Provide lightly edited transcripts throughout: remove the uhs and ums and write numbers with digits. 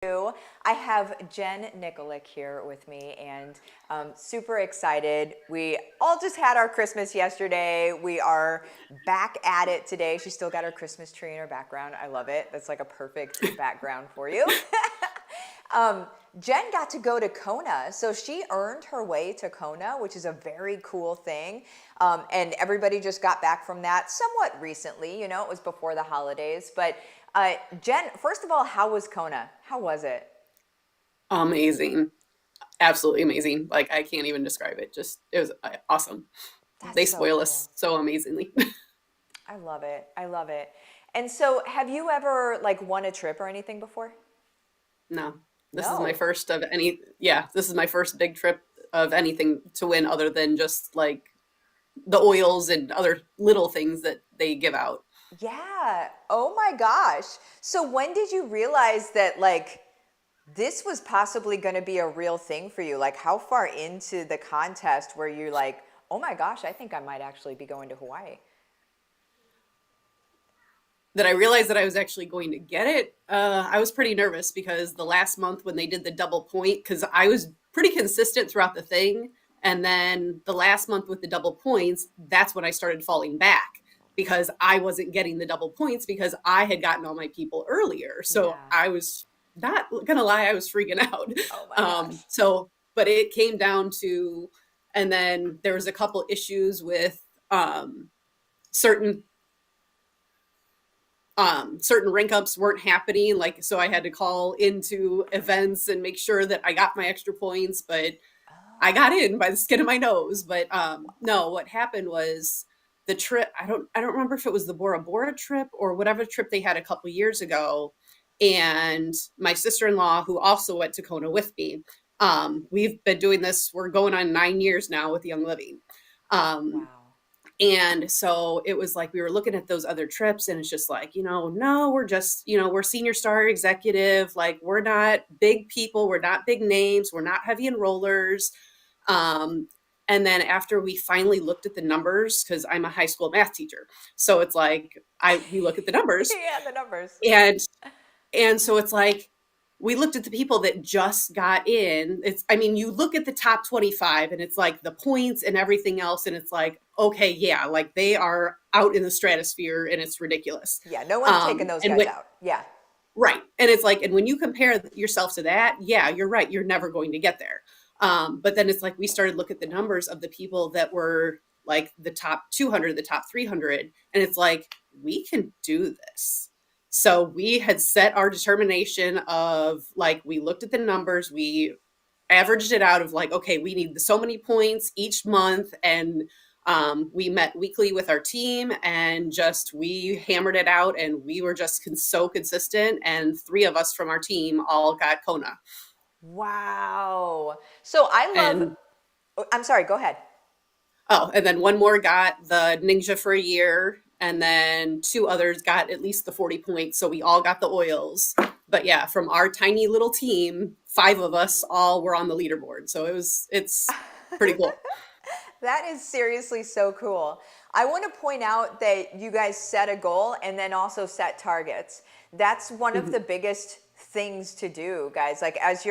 I have Jen Nikolic here with me, and super excited. We all just had our Christmas yesterday. We are back at it today. She's still got her Christmas tree in her background. I love it. That's like a perfect background for you. um, Jen got to go to Kona, so she earned her way to Kona, which is a very cool thing. And everybody just got back from that somewhat recently. You know, it was before the holidays. But Jen, first of all, how was Kona? How was it? Amazing. Absolutely amazing. Like I can't even describe it. Just it was awesome. That's They so spoil cool. us so amazingly. I love it. I love it. And so, have you ever like won a trip or anything before? No. This is my No. first of any yeah, this is my first big trip of anything to win other than just like the oils and other little things that they give out. Yeah. Oh my gosh. So, when did you realize that like this was possibly going to be a real thing for you? Like, how far into the contest were you like, oh my gosh, I think I might actually be going to Hawaii? That I realized that I was actually going to get it. I was pretty nervous because the last month when they did the double point, because I was pretty consistent throughout the thing. And then the last month with the double points, that's when I started falling back because I wasn't getting the double points because I had gotten all my people earlier. So Yeah. I was not gonna lie, I was freaking out. Oh my gosh. But it came down to, and then there was a couple issues with certain certain rank ups weren't happening, like so I had to call into events and make sure that I got my extra points, but I Oh. got in by the skin of my nose. But no, what happened was the trip, I don't remember if it was the Bora Bora trip or whatever trip they had a couple years ago, and my sister-in-law who also went to Kona with me, we've been doing this, we're going on 9 years now with Young Living. um, Wow. and so it was like we were looking at those other trips, and it's just like, no, we're just, we're senior star executive. Like, we're not big people, we're not big names, we're not heavy enrollers. Um, and then after we finally looked at the numbers, because I'm a high school math teacher, so it's like we look at the numbers, Yeah, the numbers. and so it's like we looked at the people that just got in. I mean, you look at the top 25 and it's like the points and everything else. And it's like, okay, yeah, like they are out in the stratosphere and it's ridiculous. Yeah, no one's taking those And guys when, out. Yeah. right. And it's like, and when you compare yourself to that, yeah, you're right. You're never going to get there. But then it's like we started to look at the numbers of the people that were like the top 200, the top 300, and it's like, we can do this. So we had set our determination of like, we looked at the numbers, we averaged it out of like, okay, we need so many points each month. And we met weekly with our team and just we hammered it out, and we were just so consistent. And three of us from our team all got Kona. Wow. So I love, And I'm sorry, go ahead. oh, and then one more got the Ninja for a year, and then two others got at least the 40 points. So we all got the oils. But yeah, from our tiny little team, five of us all were on the leaderboard. So it's pretty cool. That is seriously so cool. I want to point out that you guys set a goal and then also set targets. That's one of Mhm. the biggest things to do, guys. Like if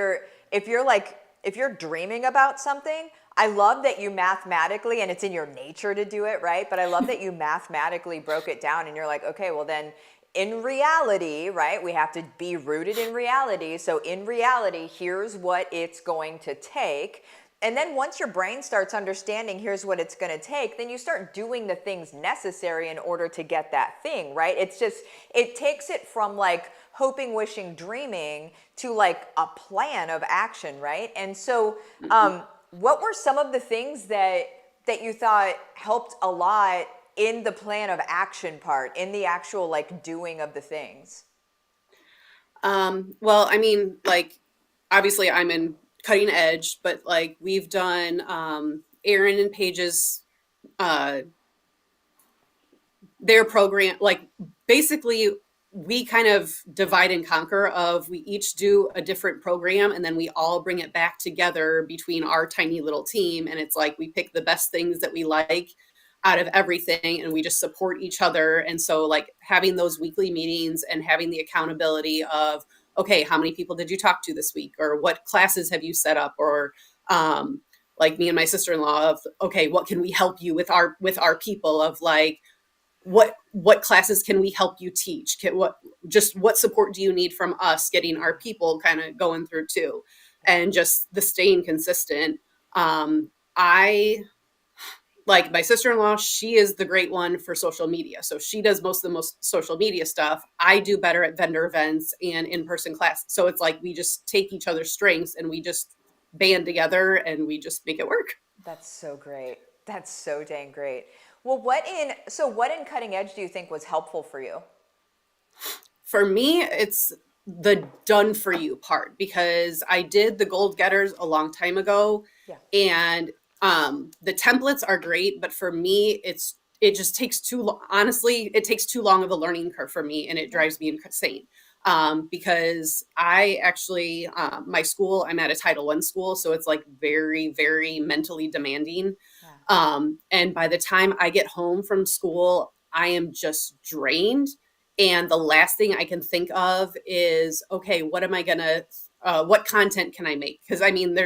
you're dreaming about something, I love that you mathematically, and it's in your nature to do it, right? But I love that you mathematically broke it down and you're like, okay, well then in reality, right? We have to be rooted in reality. So in reality, here's what it's going to take. And then once your brain starts understanding here's what it's going to take, then you start doing the things necessary in order to get that thing, right? It's just, it takes it from like hoping, wishing, dreaming to like a plan of action, right? And so, Mhm. what were some of the things that you thought helped a lot in the plan of action part, in the actual like doing of the things? Well, I mean, like, obviously I'm in cutting edge, but like we've done Aaron and Paige's uh their program, like basically we kind of divide and conquer of we each do a different program, and then we all bring it back together between our tiny little team, and it's like we pick the best things that we like out of everything, and we just support each other. And so like having those weekly meetings and having the accountability of, okay, how many people did you talk to this week? Or what classes have you set up? Or like me and my sister-in-law of, okay, what can we help you with our people of like, what classes can we help you teach? What support do you need from us getting our people kind of going through too? And just the staying consistent. I like my sister-in-law, she is the great one for social media. So she does most of the most social media stuff. I do better at vendor events and in-person class. So it's like we just take each other's strengths and we just band together and we just make it work. That's so great. That's so dang great. Well, what in cutting edge do you think was helpful for you? For me, it's the done for you part because I did the gold getters a long time ago, Yeah. and the templates are great, but for me it just takes too long. Honestly, it takes too long of a learning curve for me and it Yeah. drives me insane. Because I actually my school, I'm at a Title I school, so it's like very, very mentally demanding. Yeah. And by the time I get home from school, I am just drained. And the last thing I can think of is, okay, what am I gonna, what content can I make? Because I mean,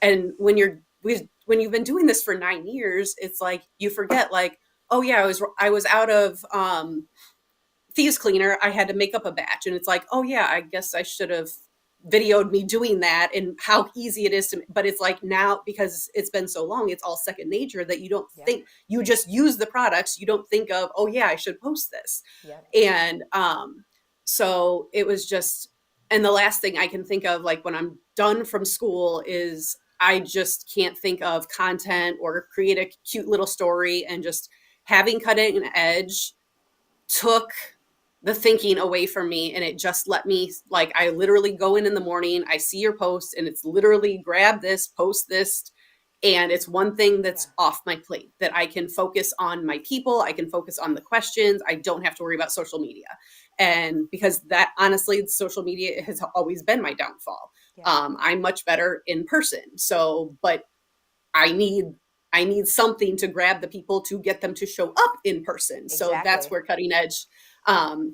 and when you've been doing this for 9 years, it's like you forget, like, oh yeah, I was out of thieves cleaner, I had to make up a batch. And it's like, oh yeah, I guess I should have videoed me doing that and how easy it is to, but it's like now because it's been so long, it's all second nature that you don't Yeah. think, you just use the products. You don't think of, oh yeah, I should post this. Yeah. And so it was just, and the last thing I can think of, like when I'm done from school, is I just can't think of content or create a cute little story. And just having cutting edge took the thinking away from me, and it just let me, like, I literally go in the morning, I see your post and it's literally grab this, post this, and it's one thing Yeah. that's off my plate that I can focus on my people, I can focus on the questions, I don't have to worry about social media. And because that, honestly, social media has always been my downfall. Yeah. I'm much better in person, so but I need I need something to grab the people to get them to show up in person. So that's Exactly. where cutting edge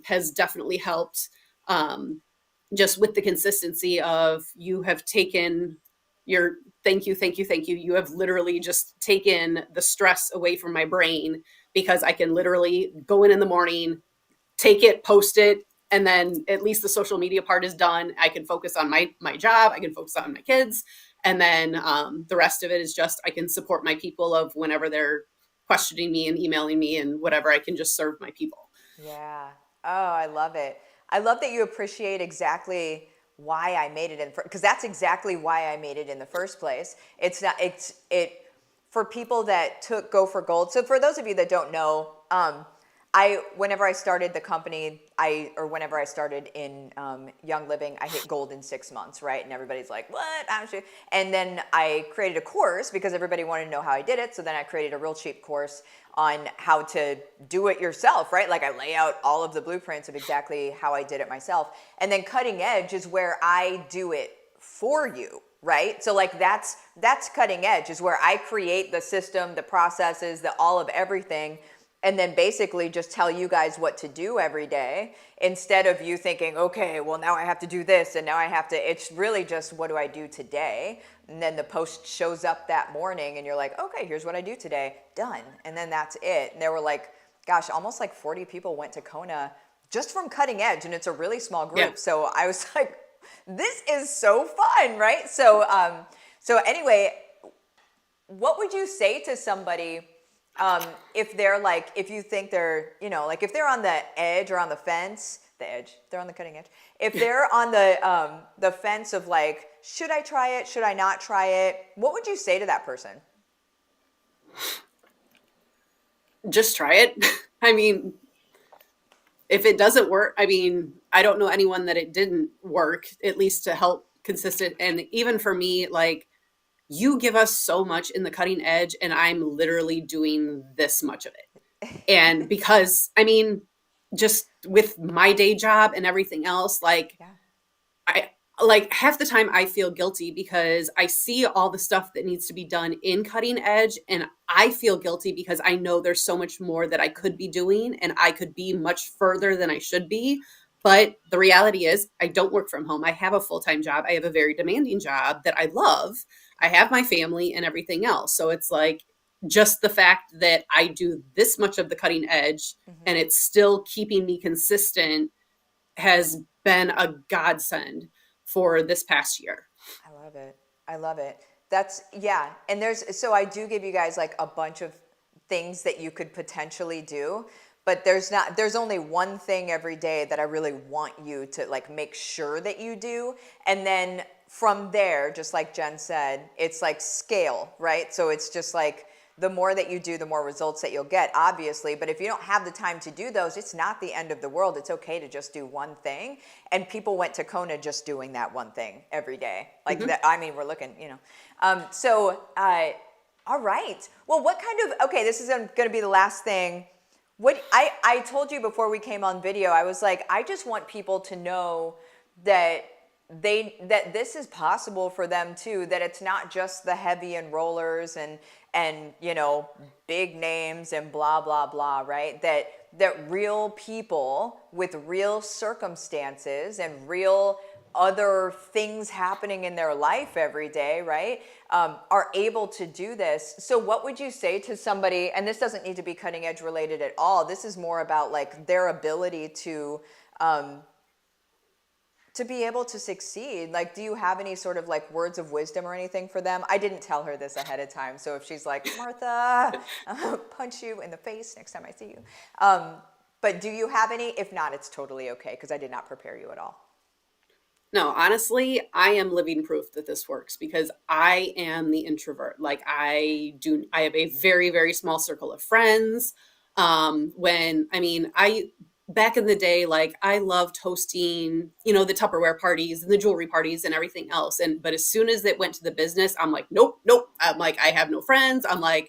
has definitely helped. Um, just with the consistency of, you have taken your, thank you, thank you, thank you. You have literally just taken the stress away from my brain, because I can literally go in the morning, take it, post it, and then at least the social media part is done. I can focus on my job. I can focus on my kids, and then the rest of it is just, I can support my people of whenever they're questioning me and emailing me and whatever. I can just serve my people. Yeah. Oh, I love it. I love that you appreciate exactly why I made it in, because that's exactly why I made it in the first place. It's not, for people that go for gold. So for those of you that don't know, whenever I started the company, or whenever I started in Young Living, I hit gold in 6 months, right? And everybody's like, what? And then I created a course because everybody wanted to know how I did it. So then I created a real cheap course on how to do it yourself, right? Like I lay out all of the blueprints of exactly how I did it myself. And then cutting edge is where I do it for you, right? So like that's cutting edge, is where I create the system, the processes, the all of everything, and then basically just tell you guys what to do every day, instead of you thinking, okay, well now I have to do this and now I have to, it's really just, what do I do today? And then the post shows up that morning and you're like, okay, here's what I do today, done. And then that's it. And there were like, gosh, almost like 40 people went to Kona just from cutting edge, and it's a really small group. Yeah. So I was like, this is so fun, right? So anyway, what would you say to somebody if they're like, if you think they're, like if they're on the edge or on the edge, they're on the cutting edge. If they're on the fence of like, should I try it? Should I not try it? What would you say to that person? Just try it. I mean, if it doesn't work, I mean, I don't know anyone that it didn't work, at least to help consistent. And even for me, like, you give us so much in the cutting edge, and I'm literally doing this much of it. And because, I mean, just with my day job and everything else, like, Yeah. I, like, half the time I feel guilty because I see all the stuff that needs to be done in cutting edge, and I feel guilty because I know there's so much more that I could be doing and I could be much further than I should be. But the reality is, I don't work from home. I have a full time job. I have a very demanding job that I love. I have my family and everything else. So it's like just the fact that I do this much of the cutting edge and Hmm. it's still keeping me consistent has been a godsend for this past year. I love it. I love it. That's, yeah. And so I do give you guys like a bunch of things that you could potentially do, but there's only one thing every day that I really want you to like make sure that you do. And then from there, just like Jen said, it's like scale, right? So it's just like, the more that you do, the more results that you'll get, obviously. But if you don't have the time to do those, it's not the end of the world. It's okay to just do one thing. And people went to Kona just doing that one thing every day. Like Mm-hmm. that, I mean, we're looking, you know. All right. Well, what kind of, okay, this is going to be the last thing. What I told you before we came on video, I was like, I just want people to know that that this is possible for them too, that it's not just the heavy enrollers and you know, big names and blah blah blah, right? That real people with real circumstances and real other things happening in their life every day, right, are able to do this. So what would you say to somebody, and this doesn't need to be cutting edge related at all, this is more about like their ability to be able to succeed? Like, do you have any sort of like words of wisdom or anything for them? I didn't tell her this ahead of time, so if she's like, Martha, I'm gonna punch you in the face next time I see you. But do you have any? If not, it's totally okay because I did not prepare you at all. No, honestly, I am living proof that this works because I am the introvert. Like I have a very, very small circle of friends. Back in the day, like I loved hosting, the Tupperware parties and the jewelry parties and everything else. But as soon as it went to the business, I'm like, nope, nope. I'm like, I have no friends. I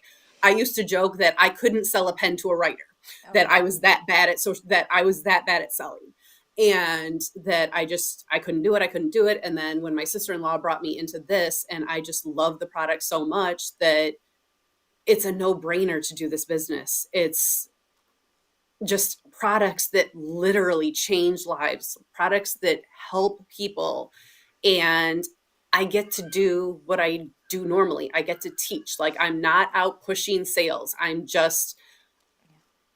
used to joke that I couldn't sell a pen to a writer, Oh that I was no. that bad at social, that I was that bad at selling and that I couldn't do it. I couldn't do it. And then when my sister-in-law brought me into this, and I just love the product so much that it's a no-brainer to do this business. It's just products that literally change lives, products that help people. And I get to do what I do normally. I get to teach. Like I'm not out pushing sales. I'm just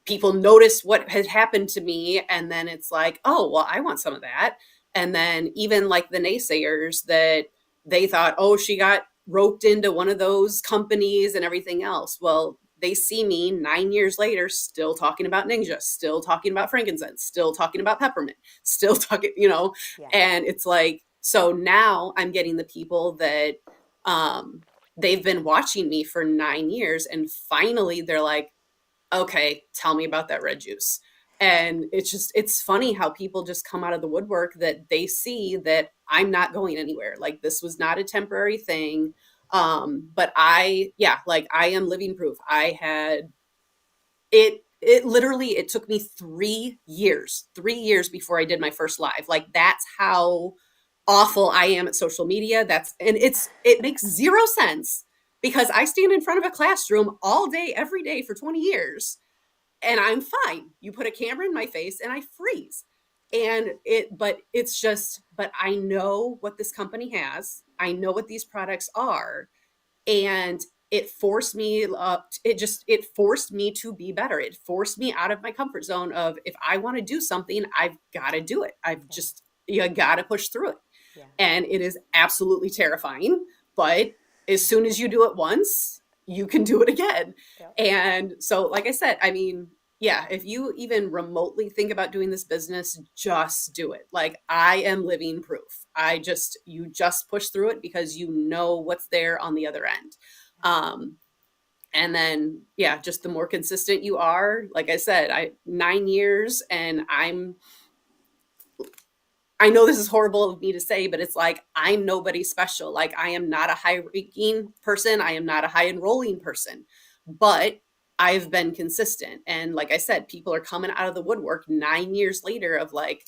people notice what had happened to me, and then it's like, oh well, I want some of that. And then even like the naysayers that they thought, oh, she got roped into one of those companies and everything else, well, they see me 9 years later still talking about ninja, still talking about frankincense, still talking about peppermint, still talking, Yeah. and it's like, so now I'm getting the people that um they've been watching me for 9 years, and finally they're like, okay, tell me about that red juice. And it's funny how people just come out of the woodwork that they see that I'm not going anywhere. Like this was not a temporary thing. But like I am living proof. I had it literally, it took me 3 years before I did my first live. Like that's how awful I am at social media. It makes zero sense because I stand in front of a classroom all day, every day for 20 years and I'm fine. You put a camera in my face and I freeze. But I know what this company has. I know what these products are. And it forced me it forced me to be better. It forced me out of my comfort zone of if I want to do something, I've got to do it. Yeah. You got to push through it. Yeah. And it is absolutely terrifying, but as soon as you do it once, you can do it again. Yep. And so like I said, I mean, yeah, if you even remotely think about doing this business, just do it. Like I am living proof. You just push through it because you know what's there on the other end. um and then yeah, just the more consistent you are, like I said, I 9 years, and I know this is horrible of me to say, but it's like I'm nobody special. Like I am not a high ranking person. I am not a high enrolling person, but I've been consistent. And like I said, people are coming out of the woodwork 9 years later of like,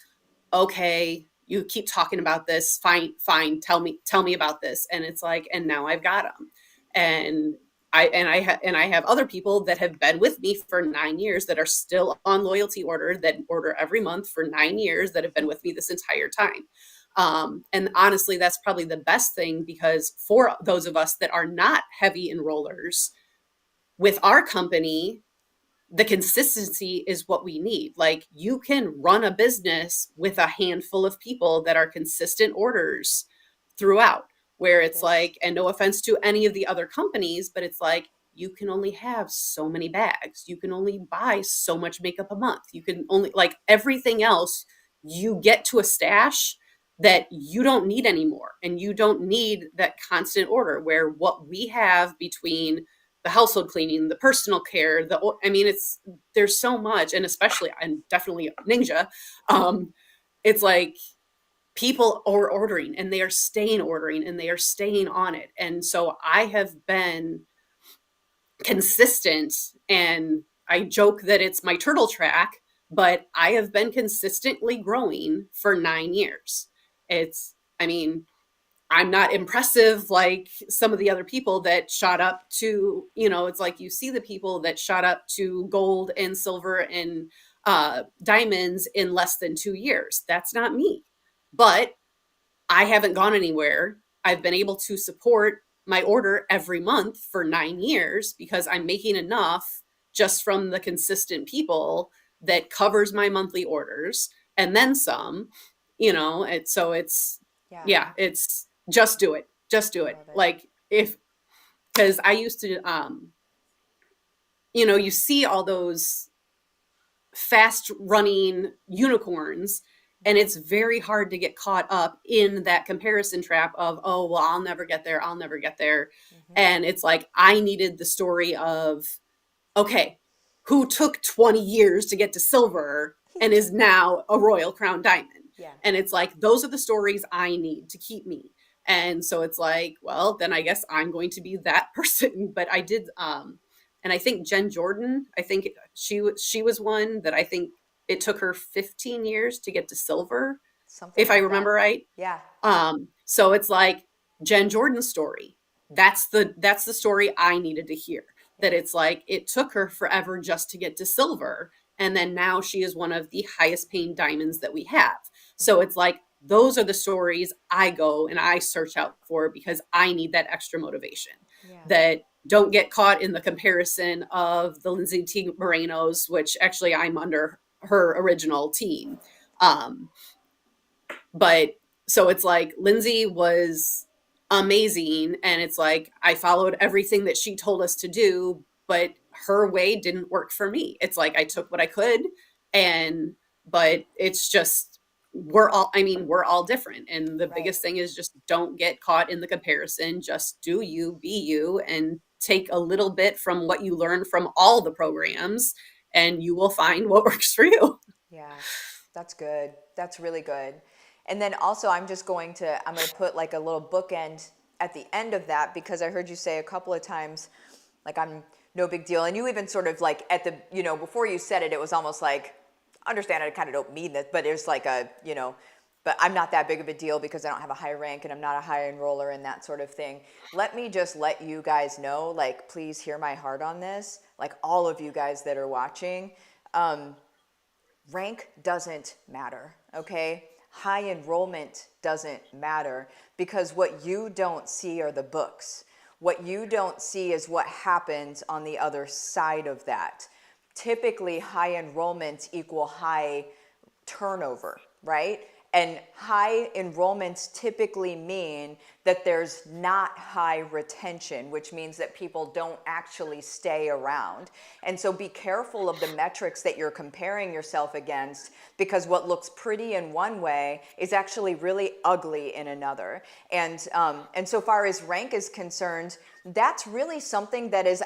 okay, you keep talking about this. Fine, fine. Tell me about this. And it's like, and now I've got them. And I have other people that have been with me for 9 years that are still on loyalty order, that order every month for 9 years, that have been with me this entire time. And honestly, that's probably the best thing, because for those of us that are not heavy enrollers with our company, the consistency is what we need. Like, you can run a business with a handful of people that are consistent orders throughout, where Love it's it. like, and no offense to any of the other companies, but it's like, you can only have so many bags. You can only buy so much makeup a month. You can only, like, everything else, you get to a stash that you don't need anymore. And you don't need that constant order, where what we have between the household cleaning, the personal care, I mean, there's so much. And especially, I'm definitely a ninja. It's like, people are ordering, and they are staying ordering, and they are staying on it. And so I have been consistent, and I joke that it's my turtle track, but I have been consistently growing for 9 years. I mean, I'm not impressive like some of the other people that shot up to, it's like, you see the people that shot up to gold and silver and diamonds in less than 2 years. That's not me. But I haven't gone anywhere. I've been able to support my order every month for 9 years, because I'm making enough just from the consistent people that covers my monthly orders and then some, Yeah, yeah, it's just do it. Just do it. love it. Like, because I used to, you see all those fast running unicorns, and it's very hard to get caught up in that comparison trap of, oh, well, I'll never get there, I'll never get there. Mm-hmm. And it's like, I needed the story of, okay, who took 20 years to get to silver and is now a royal crown diamond. Yeah. And it's like, those are the stories I need to keep me. And so it's like, well, then I guess I'm going to be that person. But I did, and I think Jen Jordan, I think she was one that I think it took her 15 years to get to silver, Something if I like that. remember right. Yeah. So it's like, Jen Jordan's story. That's the story I needed to hear. Yeah. That it's like, it took her forever just to get to silver, and then now she is one of the highest paying diamonds that we have. So it's like, those are the stories I go and I search out for, because I need that extra motivation. Yeah. That don't get caught in the comparison of the Lindsay T. Morenos, which actually I'm under her original team. But so it's like, Lindsay was amazing, and it's like, I followed everything that she told us to do, but her way didn't work for me. It's like, I took what I could, and but it's just, we're all different. And the Right. biggest thing is, just don't get caught in the comparison. Just do you, be you, and take a little bit from what you learn from all the programs, and you will find what works for you. Yeah, that's good. That's really good. And then also, I'm going to put like a little bookend at the end of that, because I heard you say a couple of times, like, I'm no big deal. And you even sort of like at the, before you said it, it was almost like, understand, I kind of don't mean this, but it was like but I'm not that big of a deal because I don't have a high rank and I'm not a high enroller and that sort of thing. Let me just let you guys know, like, please hear my heart on this. Like, all of you guys that are watching, rank doesn't matter, okay? High enrollment doesn't matter, because what you don't see are the books. What you don't see is what happens on the other side of that. Typically, high enrollments equal high turnover, right? And high enrollments typically mean that there's not high retention, which means that people don't actually stay around. And so be careful of the metrics that you're comparing yourself against, because what looks pretty in one way is actually really ugly in another. And so far as rank is concerned, that's really something that is,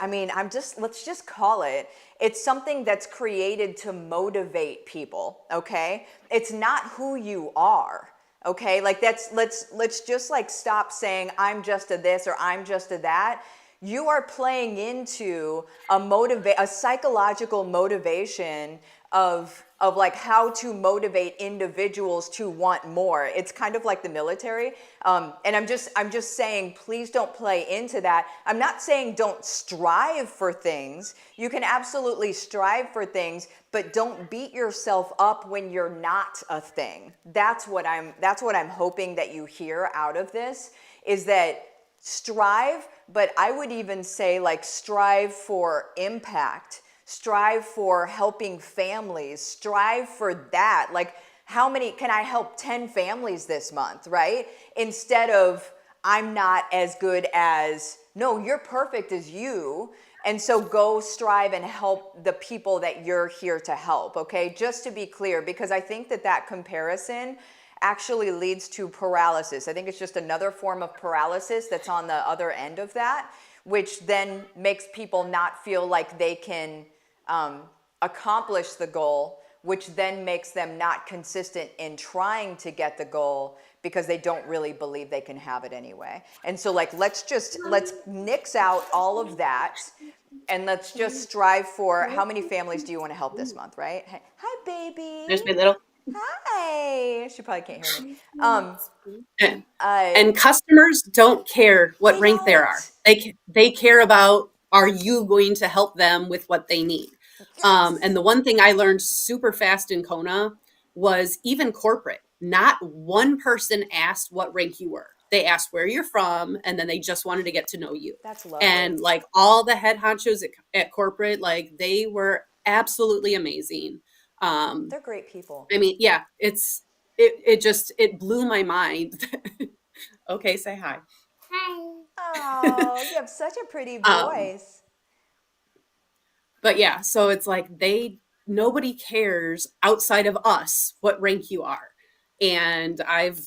let's just call it, it's something that's created to motivate people, okay? It's not who you are, okay? Like, let's just like stop saying I'm just a this or I'm just a that. You are playing into a psychological motivation of like how to motivate individuals to want more. It's kind of like the military. And I'm just saying, please don't play into that. I'm not saying don't strive for things. You can absolutely strive for things, but don't beat yourself up when you're not a thing. That's what I'm hoping that you hear out of this, is that strive, but I would even say like strive for impact, strive for helping families, strive for that. Like, how many can I help? 10 families this month, right? Instead of I'm not as good as, no, you're perfect as you. And so go strive and help the people that you're here to help, okay? Just to be clear, because I think that comparison actually leads to paralysis. I think it's just another form of paralysis that's on the other end of that, which then makes people not feel like they can accomplish the goal, which then makes them not consistent in trying to get the goal because they don't really believe they can have it anyway. And so like, let's nix out all of that and let's just strive for, how many families do you want to help this month, right? Hi, baby. There's my little. Hi. She probably can't hear me. And customers don't care what They rank they are. don't. They care about, are you going to help them with what they need? Yes. And the one thing I learned super fast in Kona was even corporate. Not one person asked what rank you were. They asked where you're from, and then they just wanted to get to know you. That's lovely. And like all the head honchos at corporate, like they were absolutely amazing. They're great people. I mean, yeah, it blew my mind. Okay, say hi. Oh, you have such a pretty Um, voice. but yeah, so it's like nobody cares outside of us what rank you are. And I've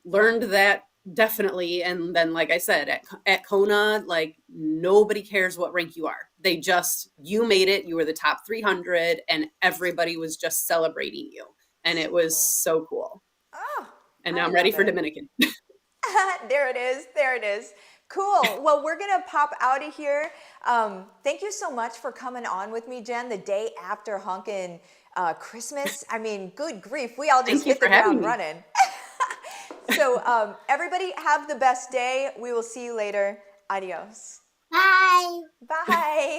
learned that definitely. And then like I said, at Kona, like nobody cares what rank you are. You made it, you were the top 300 and everybody was just celebrating you. And it was Cool. so cool. Oh, And I now I'm ready love for it. Dominican. There it is. There it is. Cool. Well, we're going to pop out of here. Thank you so much for coming on with me, Jen, the day after Honkin' Christmas. I mean, good grief. We all just Thank you hit for the having ground me. running. So everybody have the best day. We will see you later. Adios. Bye. Bye.